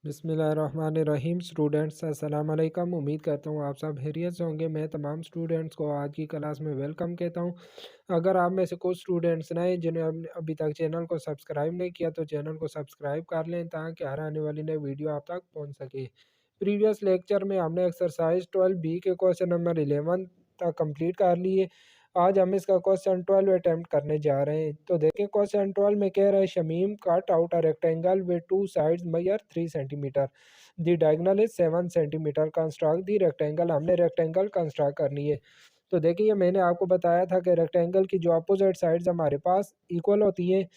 बिस्मिल्लाहिर्रहमानिर्रहीम। स्टूडेंट्स अस्सलाम वालेकुम। उम्मीद करता हूँ आप सब खैरियत से होंगे। मैं तमाम स्टूडेंट्स को आज की क्लास में वेलकम कहता हूँ। अगर आप में से कुछ स्टूडेंट्स नए जिन्हें अभी तक चैनल को सब्सक्राइब नहीं किया तो चैनल को सब्सक्राइब कर लें ताकि हर आने वाली नई वीडियो आप तक पहुँच सके। प्रीवियस लेक्चर में हमने एक्सरसाइज 12B के क्वेश्चन नंबर 11 तक कंप्लीट कर लिए। आज हम इसका क्वेश्चन 12 अटेम्प्ट करने जा रहे हैं। तो देखिए क्वेश्चन 12 में कह रहा है Shamim cut out a rectangle with two sides measure 3 centimetre. The diagonal is 7 centimetre. Construct the rectangle. हमने रेक्टेंगल कंस्ट्रक्ट करनी है। तो देखिए मैंने आपको बताया था कि रेक्टेंगल की जो अपोजिट साइड्स हमारे पास इक्वल होती हैं।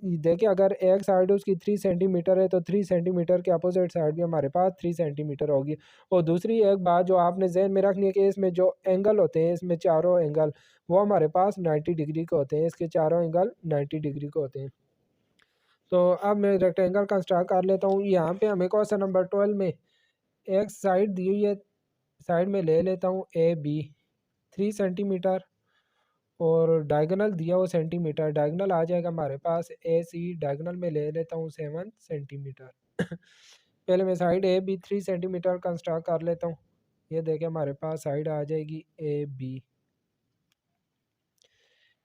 देखिए अगर एक साइड उसकी 3 सेंटीमीटर है तो 3 सेंटीमीटर के अपोजिट साइड भी हमारे पास 3 सेंटीमीटर होगी। और दूसरी एक बात जो आपने जहन में रखनी है कि इसमें जो एंगल होते हैं, इसमें चारों एंगल वो हमारे पास 90 डिग्री के होते हैं। इसके चारों एंगल 90 डिग्री के होते हैं। तो अब मैं रेक्टेंगल कंस्ट्रक्ट कर लेता हूँ। यहाँ पे हमें क्वेश्चन नंबर 12 में एक साइड दी हुई है। साइड में ले लेता हूँ ए बी 3 सेंटीमीटर और डायगोनल दिया हुआ सेंटीमीटर। डायगोनल आ जाएगा हमारे पास ए सी। डायगोनल में ले लेता हूँ 7 सेंटीमीटर। पहले मैं side A B 3 centimetre construct कर लेता हूँ। ये देखें हमारे पास साइड आ जाएगी ए बी।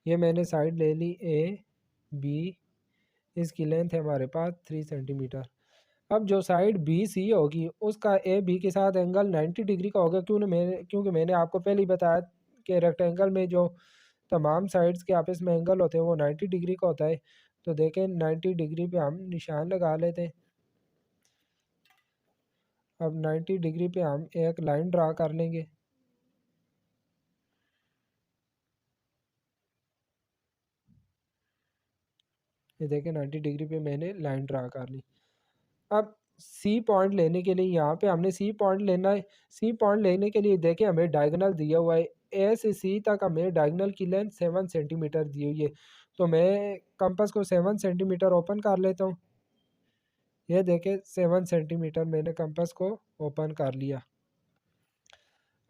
ये मैंने साइड ले ली ए बी। इसकी लेंथ है हमारे पास 3 सेंटीमीटर। अब जो साइड बी सी होगी उसका ए बी के साथ एंगल 90 डिग्री का होगा। क्योंकि मैंने आपको पहले ही बताया कि रेक्टेंगल में जो तमाम साइड्स के आपस में एंगल होते हैं वो 90 डिग्री का होता है। तो देखें 90 डिग्री पे हम निशान लगा लेते हैं। अब 90 डिग्री पे हम एक लाइन ड्रा कर लेंगे। ये देखें 90 डिग्री पे मैंने लाइन ड्रा कर ली। अब सी पॉइंट लेने के लिए यहाँ पे हमने सी पॉइंट लेना है। सी पॉइंट लेने के लिए देखें हमें डायगोनल दिया हुआ है। ए से सी तक हमें डायगोनल की लेंथ 7 सेंटीमीटर दी हुई है। तो मैं कंपास को 7 सेंटीमीटर ओपन कर लेता हूँ। ये देखें 7 सेंटीमीटर मैंने कंपास को ओपन कर लिया।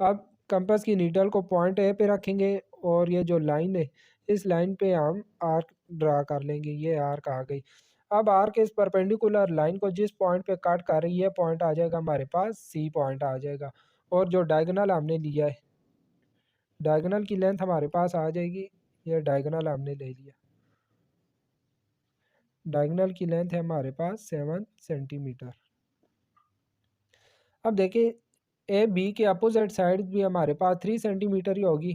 अब कंपास की नीडल को पॉइंट ए पे रखेंगे और ये जो लाइन है इस लाइन पे हम आर्क ड्रा कर लेंगे। ये आर्क आ गई। अब आर्क इस परपेंडिकुलर लाइन को जिस पॉइंट पे कट कर रही है पॉइंट आ जाएगा हमारे पास सी पॉइंट आ जाएगा। और जो डायगोनल हमने लिया है डायगोनल की लेंथ हमारे पास आ जाएगी। ये डायगोनल हमने ले लिया। डायगोनल की लेंथ है हमारे पास 7 सेंटीमीटर। अब देखिए ए बी के अपोजिट साइड भी हमारे पास 3 सेंटीमीटर ही होगी।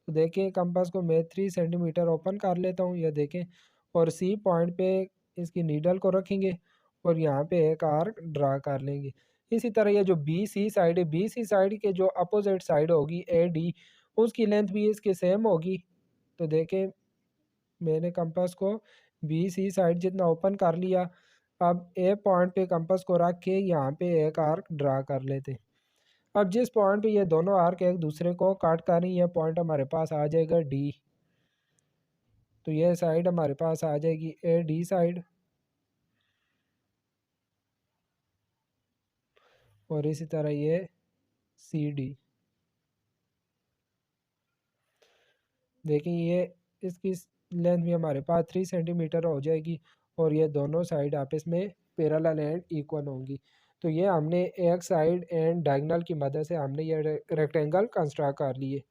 तो देखें कंपास को मैं 3 सेंटीमीटर ओपन कर लेता हूँ। यह देखें और सी पॉइंट पे इसकी नीडल को रखेंगे और यहाँ पे एक आर्क ड्रा कर लेंगे। इसी तरह ये जो बी सी साइड है बी सी साइड के जो अपोजिट साइड होगी ए डी उसकी लेंथ भी इसके सेम होगी। तो देखें मैंने कंपास को बी सी साइड जितना ओपन कर लिया। अब ए पॉइंट पे कंपास को रख के यहाँ पे एक आर्क ड्रा कर लेते हैं। अब जिस पॉइंट पे ये दोनों आर्क एक दूसरे को काट कर रही है पॉइंट हमारे पास आ जाएगा डी। तो ये साइड हमारे पास आ जाएगी ए डी साइड। और इसी तरह ये सी डी। देखिए ये इसकी लेंथ भी हमारे पास 3 सेंटीमीटर हो जाएगी और ये दोनों साइड आपस में पैरेलल एंड इक्वल होंगी। तो ये हमने एक साइड एंड डायगोनल की मदद से हमने ये रेक्टेंगल कंस्ट्रक्ट कर लिए।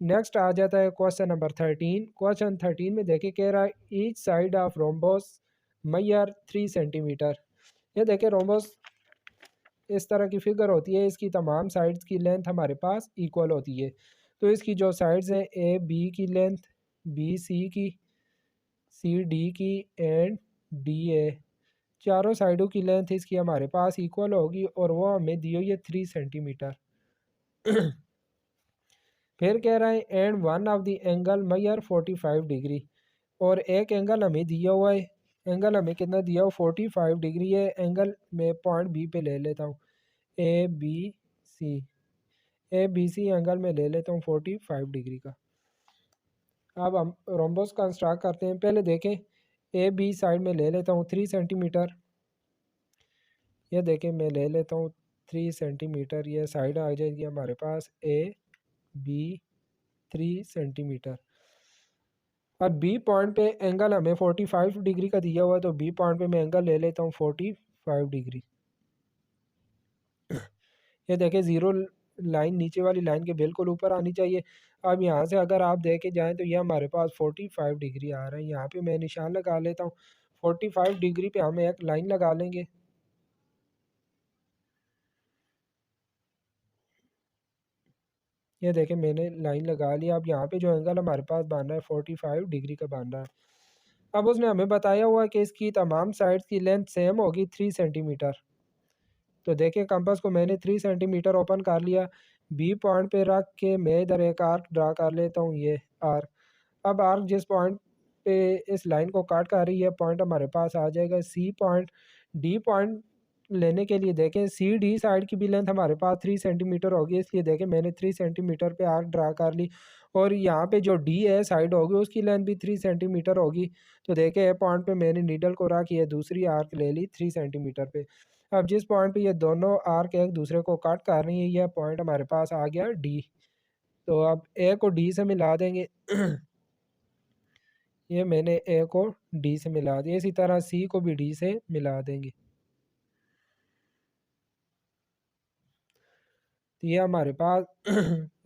नेक्स्ट आ जाता है क्वेश्चन नंबर 13। क्वेश्चन 13 में देखिए कह रहा है each side of rhombus Maihar 3 centimetre. ये देखिए रोम्बोस इस तरह की फिगर होती है। इसकी तमाम साइड्स की लेंथ हमारे पास इक्वल होती है। तो इसकी जो साइड्स हैं ए बी की लेंथ, बी सी की, सी डी की एंड डी ए, चारों साइडों की लेंथ इसकी हमारे पास इक्वल होगी और वो हमें दी हुई है 3 सेंटीमीटर। फिर कह रहा है and one of the angle measure 45 degree. और एक एंगल हमें दिया हुआ है। एंगल हमें कितना दिया हुआ 45 डिग्री है। एंगल में पॉइंट बी पे ले लेता हूँ A B C. A B C angle में ले लेता हूँ 45 डिग्री का। अब हम रोम्बस कंस्ट्रक्ट करते हैं। पहले देखें ए बी साइड में ले लेता हूँ 3 सेंटीमीटर। ये देखें मैं ले लेता हूँ 3 सेंटीमीटर। ये साइड आ जाएगी हमारे पास ए बी 3 सेंटीमीटर। अब बी पॉइंट पे एंगल हमें 45 डिग्री का दिया हुआ है तो बी पॉइंट पे मैं एंगल ले लेता हूँ 45 45 डिग्री। ये देखिए ज़ीरो लाइन नीचे वाली लाइन के बिल्कुल ऊपर आनी चाहिए। अब यहाँ से अगर आप देखे जाएँ तो ये हमारे पास 45 डिग्री आ रहा है। यहाँ पे मैं निशान लगा लेता हूँ। 45 डिग्री पे हम एक लाइन लगा लेंगे। ये देखें मैंने लाइन लगा लिया। अब यहाँ पे जो एंगल हमारे पास बन रहा है 45 डिग्री का बन रहा है। अब उसने हमें बताया हुआ है कि इसकी तमाम साइड्स की लेंथ सेम होगी 3 सेंटीमीटर। तो देखिए कंपास को मैंने 3 सेंटीमीटर ओपन कर लिया। बी पॉइंट पे रख के मैं इधर एक आर्क ड्रा कर लेता हूँ, ये आर्क। अब आर्क जिस पॉइंट पे इस लाइन को काट कर रही है पॉइंट हमारे पास आ जाएगा सी पॉइंट। डी पॉइंट लेने के लिए देखें सी डी साइड की भी लेंथ हमारे पास 3 सेंटीमीटर होगी, इसलिए देखें मैंने 3 सेंटीमीटर पे आर्क ड्रा कर ली। और यहाँ पे जो डी है साइड होगी उसकी लेंथ भी 3 सेंटीमीटर होगी। तो देखें ए पॉइंट पे मैंने नीडल को रख ये दूसरी आर्क ले ली 3 सेंटीमीटर पे। अब जिस पॉइंट पे ये दोनों आर्क एक दूसरे को काट कर रही है यह पॉइंट हमारे पास आ गया डी। तो अब ए को डी से मिला देंगे। ये मैंने ए को डी से मिला दिया, इसी तरह सी को भी डी से मिला देंगे। तो ये हमारे पास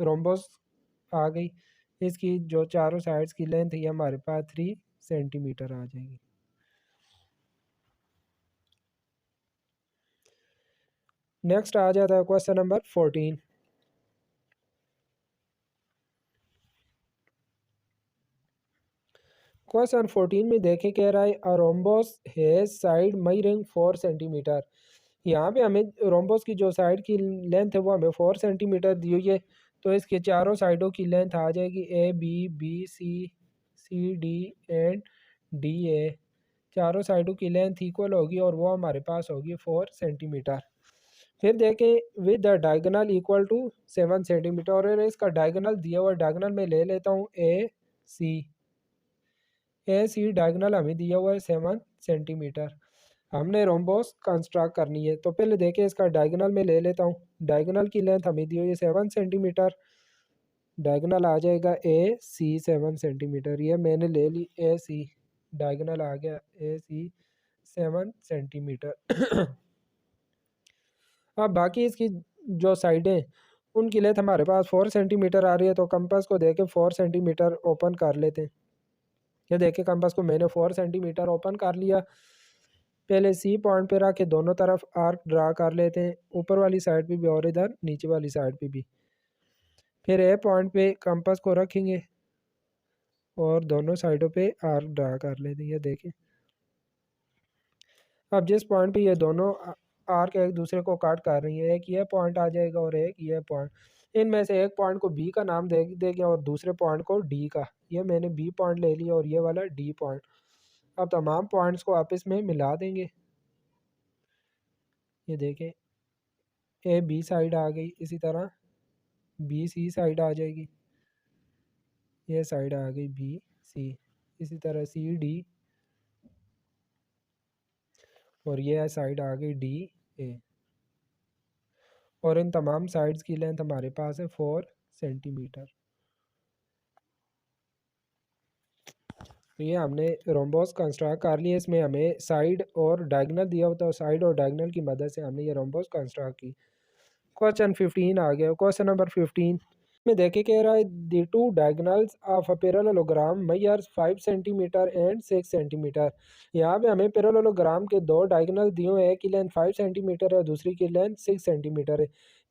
रोम्बस आ गई। इसकी जो चारों साइड्स की लेंथ ये हमारे पास 3 सेंटीमीटर आ जाएगी। नेक्स्ट आ जाता है क्वेश्चन नंबर 14। क्वेश्चन 14 में देखे कह रहा है a rhombus has side measuring 4 centimetre. यहाँ पे हमें रोम्बस की जो साइड की लेंथ है वो हमें 4 सेंटीमीटर दी हुई है। तो इसके चारों साइडों की लेंथ आ जाएगी A B C C D and D A. चारों साइडों की लेंथ इक्वल होगी और वो हमारे पास होगी 4 सेंटीमीटर। फिर देखें with the diagonal equal to 7 centimetre और इसका डायगोनल दिया हुआ डायगोनल में ले लेता हूँ ए सी डायगोनल हमें दिया हुआ है 7 सेंटीमीटर। हमने रोम्बोस कंस्ट्रक्ट करनी है तो पहले देखें इसका डायगोनल में ले लेता हूँ। डायगोनल की लेंथ हमें दी हुई है 7 सेंटीमीटर। डायगोनल आ जाएगा ए सी 7 सेंटीमीटर। ये मैंने ले ली ए सी, डायगोनल आ गया ए सी 7 सेंटीमीटर। अब बाकी इसकी जो साइडें उनकी लेंथ हमारे पास 4 सेंटीमीटर आ रही है तो कंपास को देके 4 सेंटीमीटर ओपन कर लेते हैं। ये देखिए कंपास को मैंने 4 सेंटीमीटर ओपन कर लिया। पहले सी पॉइंट पे रख के दोनों तरफ आर्क ड्रा कर लेते हैं, ऊपर वाली साइड पे भी और इधर नीचे वाली साइड पे भी। फिर ए पॉइंट पे कंपास को रखेंगे और दोनों साइडों पे आर्क ड्रा कर लेते हैं। ये देखें अब जिस पॉइंट पे ये दोनों आर्क एक दूसरे को काट कर रही है, एक ये पॉइंट आ जाएगा और एक ये पॉइंट। इनमें से एक पॉइंट को बी का नाम दे देंगे और दूसरे पॉइंट को डी का। ये मैंने बी पॉइंट ले लिया और ये वाला डी पॉइंट। अब तमाम पॉइंट्स को आपस में मिला देंगे। ये देखें ए बी साइड आ गई, इसी तरह बी सी साइड आ जाएगी। ये साइड आ गई बी सी, इसी तरह सी डी और ये साइड आ गई डी ए। और इन तमाम साइड्स की लेंथ हमारे पास है 4 सेंटीमीटर। तो ये हमने रोम्बोस कंस्ट्रक्ट कर लिया। इसमें हमें साइड और डायगोनल दिया होता है, साइड और डायगोनल की मदद से हमने ये रोम्बोस कंस्ट्रक्ट की। क्वेश्चन 15 आ गया। क्वेश्चन नंबर 15 में देखे कह रहा है the two diagonals of a parallelogram measures 5 centimetre and 6 centimetre. यहाँ पे हमें पैरेललोग्राम के दो डायगोनल दिए हुए हैं, एक की लेंथ 5 सेंटीमीटर है, दूसरी की लेंथ 6 सेंटीमीटर है।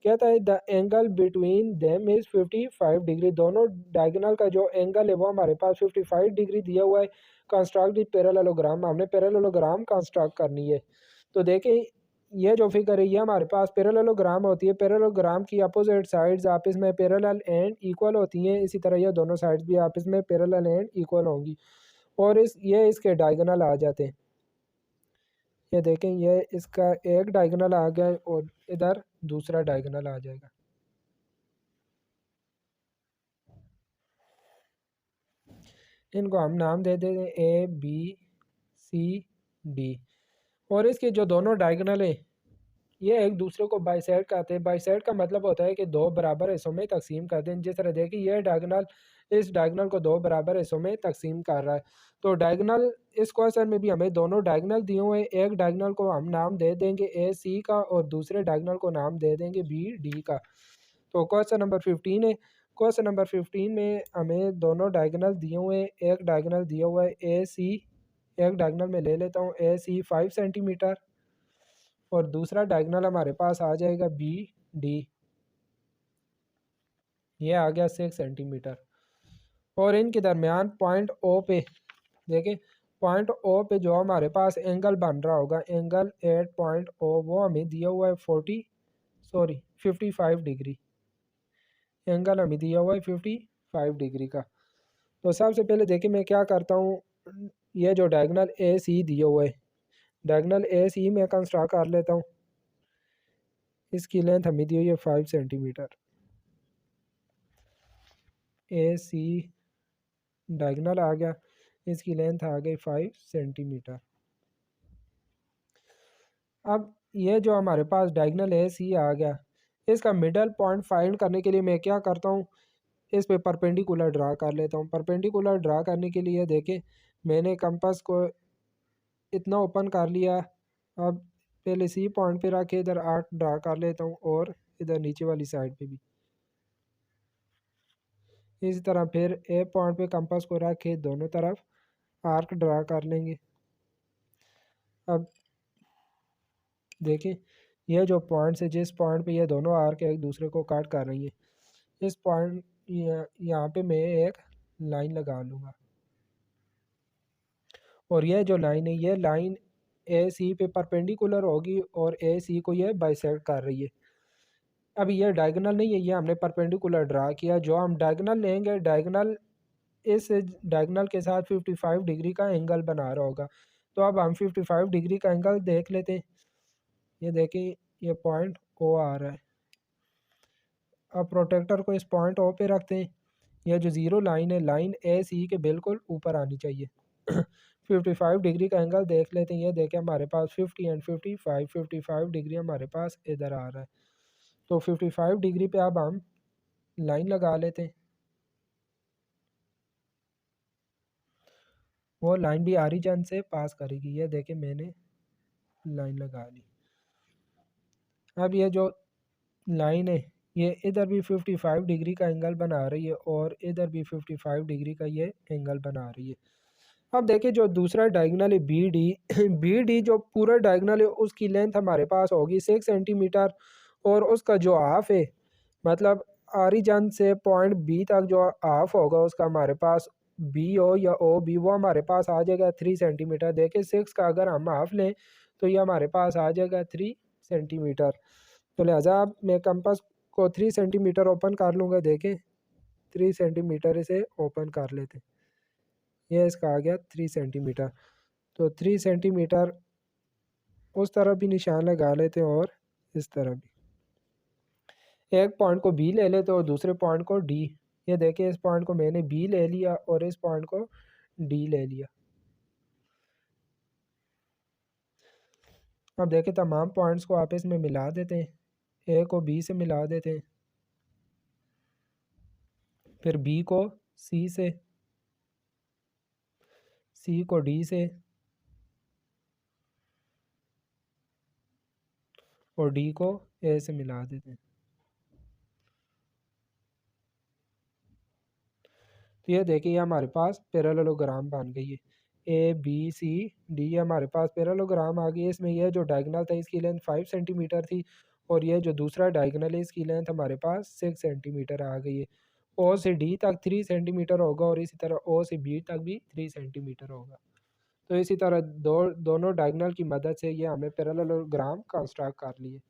कहता है the angle between them is 55 degree. दोनों डायगोनल का जो एंगल है वो हमारे पास 55 डिग्री दिया हुआ है। कंस्ट्रक्ट द पैरेललोग्राम, हमने पैरेललोग्राम कंस्ट्रक्ट करनी है। तो देखें ये जो फिगर है ये हमारे पास पैरेललोग्राम होती है। पैरेललोग्राम की अपोजिट साइड्स आपस में पैरेलल एंड इक्वल होती हैं, इसी तरह ये दोनों साइड्स भी आपस में पैरेलल एंड इक्वल होंगी और ये इसके डायगोनल आ जाते हैं। ये देखें ये इसका एक डायगोनल आ गया और इधर दूसरा डायगोनल आ जाएगा। इनको हम नाम दे देते हैं ए बी सी डी। और इसके जो दोनों डायगोनल है ये एक दूसरे को बाइसेड कहते हैं। बाइसेड का मतलब होता है कि दो बराबर हिस्सों में तकसीम कर दें। जिस तरह देखिए ये डायगोनल इस डायगोनल को दो बराबर हिस्सों में तकसीम कर रहा है। तो डायगोनल इस क्वेश्चन में भी हमें दोनों डायगोनल दिए हुए हैं। एक डायगोनल को हम नाम दे देंगे ए सी का और दूसरे डायगोनल को नाम दे देंगे बी डी का। तो क्वेश्चन नंबर 15 है। क्वेश्चन नंबर 15 में हमें दोनों डायगोनल दिए हुए हैं। एक डायगोनल दिया हुआ है ए सी, एक डायगोनल में ले लेता हूँ ए सी 5 सेंटीमीटर और दूसरा डायगोनल हमारे पास आ जाएगा बी डी, ये आ गया 6 सेंटीमीटर। और इनके दरमियान पॉइंट ओ पे देखिए, पॉइंट ओ पे जो हमारे पास एंगल बन रहा होगा, एंगल एट पॉइंट ओ, वो हमें दिया हुआ है 55 डिग्री। एंगल हमें दिया हुआ है 55 डिग्री का। तो सबसे पहले देखिए मैं क्या करता हूँ, ये जो डायगोनल ए सी दिया हुआ है, डायगोनल ए सी में कंस्ट्रक्ट कर लेता हूँ। इसकी लेंथ हमें दी हुई है 5 सेंटीमीटर। ए सी डायगोनल आ गया, इसकी लेंथ आ गई 5 सेंटीमीटर। अब ये जो हमारे पास डायगोनल ए सी आ गया, इसका मिडल पॉइंट फाइंड करने के लिए मैं क्या करता हूँ, इस पे परपेंडिकुलर ड्रा कर लेता हूँ। परपेंडिकुलर ड्रा करने के लिए देखें मैंने कंपास को इतना ओपन कर लिया। अब पहले सी पॉइंट पे रख के इधर आर्क ड्रा कर लेता हूँ और इधर नीचे वाली साइड पे भी इसी तरह। फिर ए पॉइंट पे कंपास को रख के दोनों तरफ आर्क ड्रा कर लेंगे। अब देखें ये जो पॉइंट्स है, जिस पॉइंट पे ये दोनों आर्क एक दूसरे को काट कर रही है, इस पॉइंट यहाँ पे मैं एक लाइन लगा लूँगा और ये जो लाइन है, ये लाइन ए सी पे परपेंडिकुलर होगी और ए सी को ये बाइसेक्ट कर रही है। अब ये डायगोनल नहीं है, ये हमने परपेंडिकुलर ड्रा किया। जो हम डायगोनल लेंगे, डायगोनल इस डायगोनल के साथ 55 डिग्री का एंगल बना रहा होगा। तो अब हम 55 डिग्री का एंगल देख लेते हैं। ये देखें ये पॉइंट ओ आ रहा है। अब प्रोटेक्टर को इस पॉइंट ओ पे रखते हैं। यह जो ज़ीरो लाइन है, लाइन ए सी के बिल्कुल ऊपर आनी चाहिए। 55 डिग्री का एंगल देख लेते हैं। ये देखें हमारे पास 50 एंड 55 डिग्री हमारे पास इधर आ रहा है। तो 55 डिग्री पे अब हम लाइन लगा लेते हैं। वो लाइन भी ऑरिजिन से पास करेगी। ये देखें मैंने लाइन लगा ली। अब ये जो लाइन है, ये इधर भी 55 डिग्री का एंगल बना रही है और इधर भी 55 डिग्री का ये एंगल बना रही है। अब देखिए जो दूसरा डायगोनल है बी डी, बी डी जो पूरा डायगोनल है उसकी लेंथ हमारे पास होगी 6 सेंटीमीटर और उसका जो हाफ है, मतलब ऑरिजिन से पॉइंट बी तक जो हाफ होगा उसका हमारे पास बी ओ या ओ बी, वो हमारे पास आ जाएगा 3 सेंटीमीटर। देखिए 6 का अगर हम हाफ लें तो ये हमारे पास आ जाएगा 3 सेंटीमीटर। तो लिहाजा अब मैं कंपास को 3 सेंटीमीटर ओपन कर लूँगा। देखें 3 सेंटीमीटर इसे ओपन कर लेते हैं। ये इसका आ गया 3 सेंटीमीटर। तो 3 सेंटीमीटर उस तरफ भी निशान लगा लेते हैं और इस तरफ भी। एक पॉइंट को बी ले लेते और दूसरे पॉइंट को डी। ये देखिए इस पॉइंट को मैंने बी ले लिया और इस पॉइंट को डी ले लिया। अब देखिए तमाम पॉइंट्स को आपस में मिला देते हैं। ए को बी से मिला देते हैं, फिर बी को सी से, सी को डी से और डी को ए से मिला देते हैं। तो ये देखिए हमारे पास पैरेललोग्राम बन गई है। ए बी सी डी हमारे पास पैरेललोग्राम आ गई है। इसमें यह जो डायगोनल था इसकी लेंथ 5 सेंटीमीटर थी और यह जो दूसरा डायगोनल है इसकी लेंथ हमारे पास 6 सेंटीमीटर आ गई है। ओ से डी तक 3 सेंटीमीटर होगा और इसी तरह ओ से बी तक भी 3 सेंटीमीटर होगा। तो इसी तरह दोनों डायगोनल की मदद से ये हमने पैरेललोग्राम कंस्ट्रक्ट कर लिए।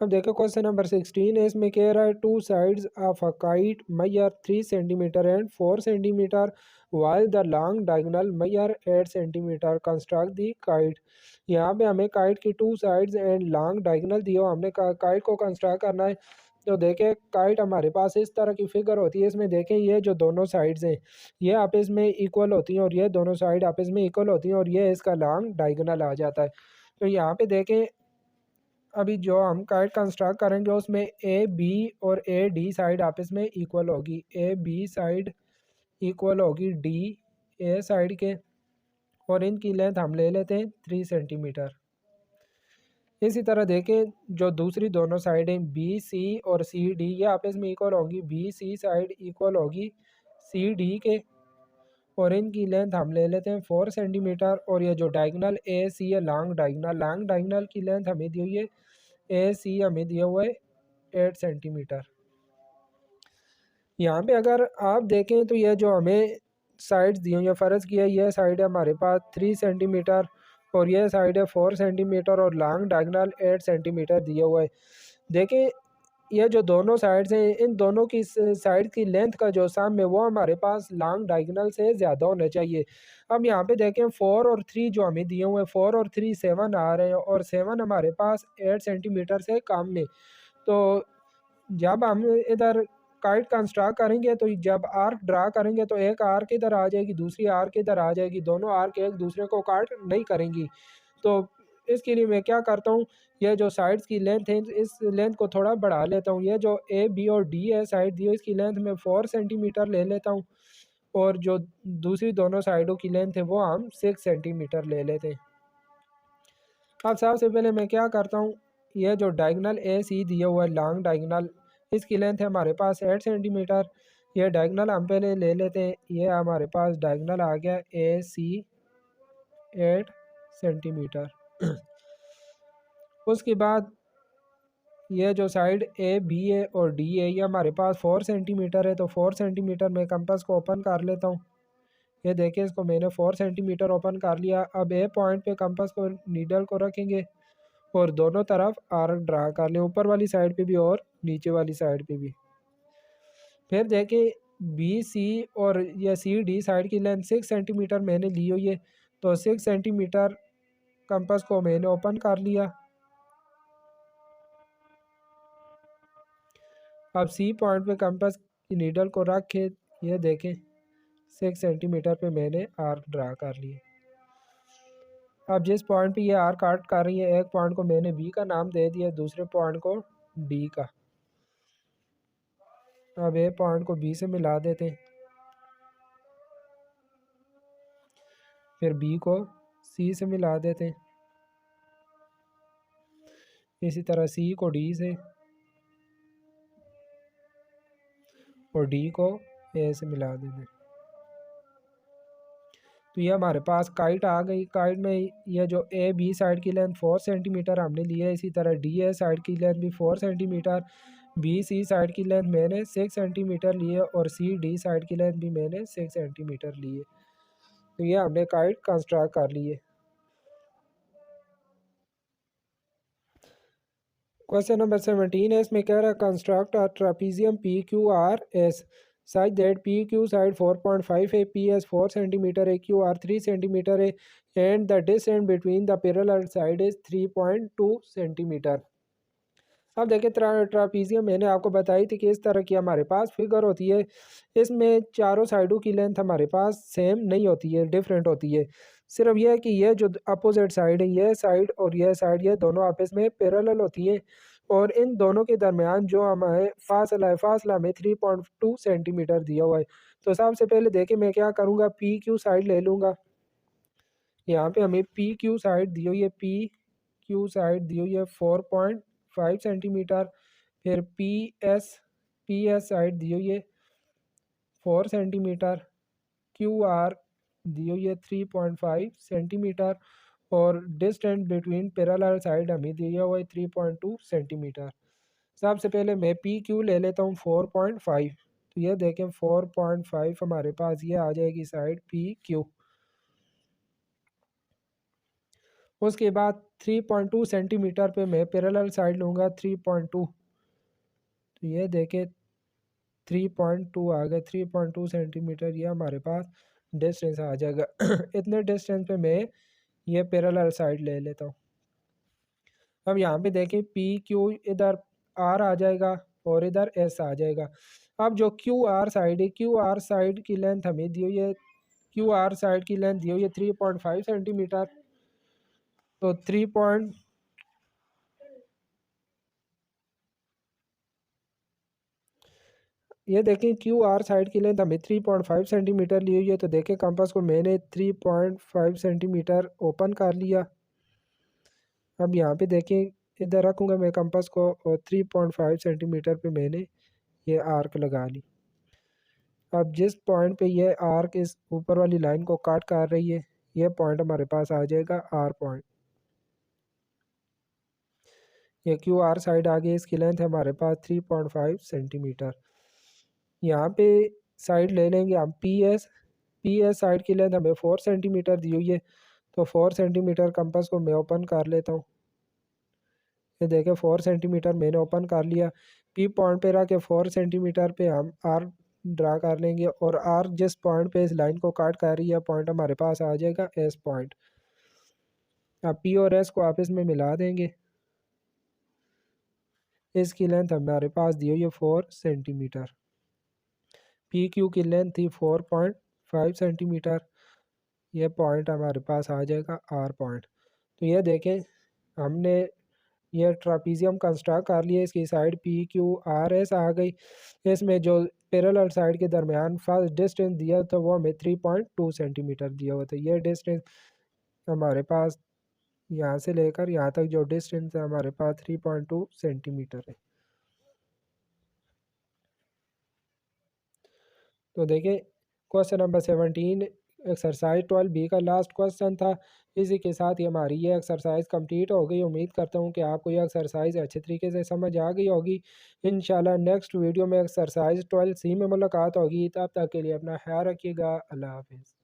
अब देखो क्वेश्चन नंबर 16 है। इसमें कह रहा है two sides of a kite measure 3 centimetre and 4 centimetre while the long diagonal measure 8 centimetre. Construct the kite. यहाँ पे हमें काइट की two sides and long diagonal दिया, हमने काइट को कंस्ट्रक्ट करना है। तो देखें काइट हमारे पास इस तरह की फिगर होती है। इसमें देखें ये जो दोनों साइड्स हैं ये आपस में इक्वल होती हैं और ये दोनों साइड आपस में इक्वल होती हैं और ये इसका लॉन्ग डायगोनल आ जाता है। तो यहाँ पे देखें अभी जो हम काइट कंस्ट्रक्ट करेंगे उसमें ए बी और ए डी साइड आपस में इक्वल होगी, ए बी साइड इक्वल होगी डी ए साइड के, और इनकी लेंथ हम ले लेते हैं 3 सेंटीमीटर। इसी तरह देखें जो दूसरी दोनों साइडें बी सी और सी डी ये आपस में इक्वल होंगी, बी सी साइड इक्वल होगी सी डी के, और इनकी लेंथ हम ले लेते हैं 4 सेंटीमीटर। और ये जो डायगनल ए सी है लॉन्ग डायगनल की लेंथ हमें दी हुई है, ए सी हमें दिया हुआ है 8 सेंटीमीटर। यहाँ पे अगर आप देखें तो ये जो हमें साइड्स दी हुई है, फ़र्ज़ किया ये साइड है हमारे पास 3 सेंटीमीटर और ये साइड है 4 सेंटीमीटर और लॉन्ग डायगनल 8 सेंटीमीटर दिया हुआ है। देखें ये जो दोनों साइड्स हैं इन दोनों की साइड की लेंथ का जो सम है वो हमारे पास लॉन्ग डायगनल से ज़्यादा होना चाहिए। अब यहाँ पे देखें 4 और 3 जो हमें दिए हुए हैं, 4 और 3 7 आ रहे हैं और 7 हमारे पास 8 सेंटीमीटर से कम में। तो जब हम इधर काइट कंस्ट्रक्ट करेंगे तो जब आर्क ड्रा करेंगे तो एक आर्क इधर आ जाएगी, दूसरी आर्क इधर आ जाएगी, दोनों आर्क एक दूसरे को काट नहीं करेंगी। तो इसके लिए मैं क्या करता हूँ, ये जो साइड्स की लेंथ है इस लेंथ को थोड़ा बढ़ा लेता हूँ। ये जो ए बी और डी है साइड दी है इसकी लेंथ मैं 4 सेंटीमीटर ले लेता हूँ, और जो दूसरी दोनों साइडों की लेंथ है वो हम 6 सेंटीमीटर ले लेते हैं। अब सबसे पहले मैं क्या करता हूँ, यह जो डायगनल ए सी दिया हुआ है लॉन्ग डायगनल, इसकी लेंथ है हमारे पास 8 सेंटीमीटर। यह डायगनल हम पहले ले लेते हैं, यह हमारे पास डायगनल आ गया ए सी 8 सेंटीमीटर। उसके बाद ये जो साइड ए बी है और डी है ये हमारे पास 4 सेंटीमीटर है, तो 4 सेंटीमीटर मैं कंपास को ओपन कर लेता हूँ। ये देखिए इसको मैंने 4 सेंटीमीटर ओपन कर लिया। अब ए पॉइंट पे कंपास को नीडल को रखेंगे और दोनों तरफ आर्क ड्रा कर लें, ऊपर वाली साइड पे भी और नीचे वाली साइड पे भी। फिर देखें बी सी और या सी डी साइड की लेंथ 6 सेंटीमीटर मैंने ली हुई है, तो 6 सेंटीमीटर कंपास को मैंने ओपन कर लिया। अब सी पॉइंट पे कंपास की नीडल को रख के ये देखें 6 सेंटीमीटर पे मैंने आर्क ड्रा कर लिए। अब जिस पॉइंट पे ये आर्क काट कर रही है, एक पॉइंट को मैंने बी का नाम दे दिया, दूसरे पॉइंट को डी का। अब ए पॉइंट को बी से मिला देते हैं, फिर बी को सी से मिला देते हैं, इसी तरह सी को डी से और डी को ए से मिला देते हैं। तो ये हमारे पास काइट आ गई। काइट में ये जो ए बी साइड की लेंथ 4 सेंटीमीटर हमने ली है, इसी तरह डी ए साइड की लेंथ भी 4 सेंटीमीटर, बी सी साइड की लेंथ मैंने 6 सेंटीमीटर ली है और सी डी साइड की लेंथ भी मैंने 6 सेंटीमीटर ली है। तो ये हमने काइट कंस्ट्रक्ट कर ली है। क्वेश्चन नंबर 17 है, इसमें कह रहा है construct a trapezium P Q R S such that PQ side 4.5 है, PS 4 सेंटीमीटर है, QR 3 सेंटीमीटर है and the distance between the parallel side is 3.2 centimetre. अब देखिए ट्रापीजियम मैंने आपको बताई थी कि इस तरह की हमारे पास फिगर होती है, इसमें चारों साइडों की लेंथ हमारे पास सेम नहीं होती है, डिफरेंट होती है। सिर्फ यह है कि यह जो अपोजिट साइड है, यह साइड और यह साइड, ये दोनों आपस में पैरेलल होती है और इन दोनों के दरमियान जो हमारे फासला में 3.2 सेंटीमीटर दिया हुआ है। तो सबसे पहले देखिए मैं क्या करूँगा, पी क्यू साइड ले लूँगा। यहाँ पे हमें पी क्यू साइड दी हुई है, पी क्यू साइड दी हुई है 4.5 सेंटीमीटर। फिर पी एस साइड दी हुई है 4 सेंटीमीटर। क्यू आर दी हुई है 3.5 सेंटीमीटर और डिस्टेंस बिटवीन पैरेलल साइड हमें दिया हुआ है 3.2 सेंटीमीटर। सबसे पहले मैं पी क्यू ले लेता हूँ 4.5। तो ये देखें 4.5 हमारे पास ये आ जाएगी साइड पी क्यू। उसके बाद 3.2 सेंटीमीटर पे मैं पैरेलल साइड लूँगा 3.2। तो ये देखें 3.2 आ गया, 3.2 सेंटीमीटर ये हमारे पास डिस्टेंस आ जाएगा। इतने डिस्टेंस पे मैं ये पैरेलल साइड ले लेता हूँ। अब यहाँ पे देखें पी क्यू इधर आर आ जाएगा और इधर एस आ जाएगा। अब जो क्यू आर साइड है, क्यू आर साइड की लेंथ हमें दी हुई है, क्यू आर साइड की लेंथ दी हुई है 3.5 सेंटीमीटर। तो ये देखें क्यू आर साइड की लेंथ हमें 3.5 सेंटीमीटर ली हुई है। तो देखें कंपास को मैंने 3.5 सेंटीमीटर ओपन कर लिया। अब यहाँ पे देखें, इधर रखूँगा मैं कंपास को और 3.5 सेंटीमीटर पे मैंने ये आर्क लगा ली। अब जिस पॉइंट पे ये आर्क इस ऊपर वाली लाइन को काट कर रही है, ये पॉइंट हमारे पास आ जाएगा आर पॉइंट। ये क्यू आर साइड आ गई, इसकी लेंथ है हमारे पास 3.5 सेंटीमीटर। यहाँ पे साइड ले लेंगे हम पी एस साइड की लेंथ हमें 4 सेंटीमीटर दी हुई है। तो 4 सेंटीमीटर कंपास को मैं ओपन कर लेता हूँ। ये देखें 4 सेंटीमीटर मैंने ओपन कर लिया। पी पॉइंट पे रह के 4 सेंटीमीटर पे हम आर ड्रा कर लेंगे और आर जिस पॉइंट पे इस लाइन को काट कर रही है पॉइंट हमारे पास आ जाएगा एस पॉइंट। अब पी और एस को आपस में मिला देंगे। इसकी लेंथ हमारे पास दी हुई है 4 सेंटीमीटर। पी क्यू की लेंथ थी 4.5 सेंटीमीटर। ये पॉइंट हमारे पास आ जाएगा आर पॉइंट। तो ये देखें हमने ये ट्रापीजियम कंस्ट्रक्ट कर लिया। इसकी side P Q R S आ गई। इसमें जो पैरेलल साइड के दरमियान फर्स्ट डिस्टेंस दिया था वो हमें 3.2 सेंटीमीटर दिया हुआ था। ये डिस्टेंस हमारे पास यहाँ से लेकर यहाँ तक जो डिस्टेंस है हमारे पास 3.2 सेंटीमीटर है। तो देखिए क्वेश्चन नंबर 17 एक्सरसाइज 12B का लास्ट क्वेश्चन था। इसी के साथ ही हमारी ये एक्सरसाइज कंप्लीट हो गई। उम्मीद करता हूँ कि आपको ये एक्सरसाइज अच्छे तरीके से समझ आ गई होगी। इंशाल्लाह नेक्स्ट वीडियो में एक्सरसाइज 12C में मुलाकात होगी। तब तक के लिए अपना ख्याल रखिएगा। अल्लाह हाफिज़।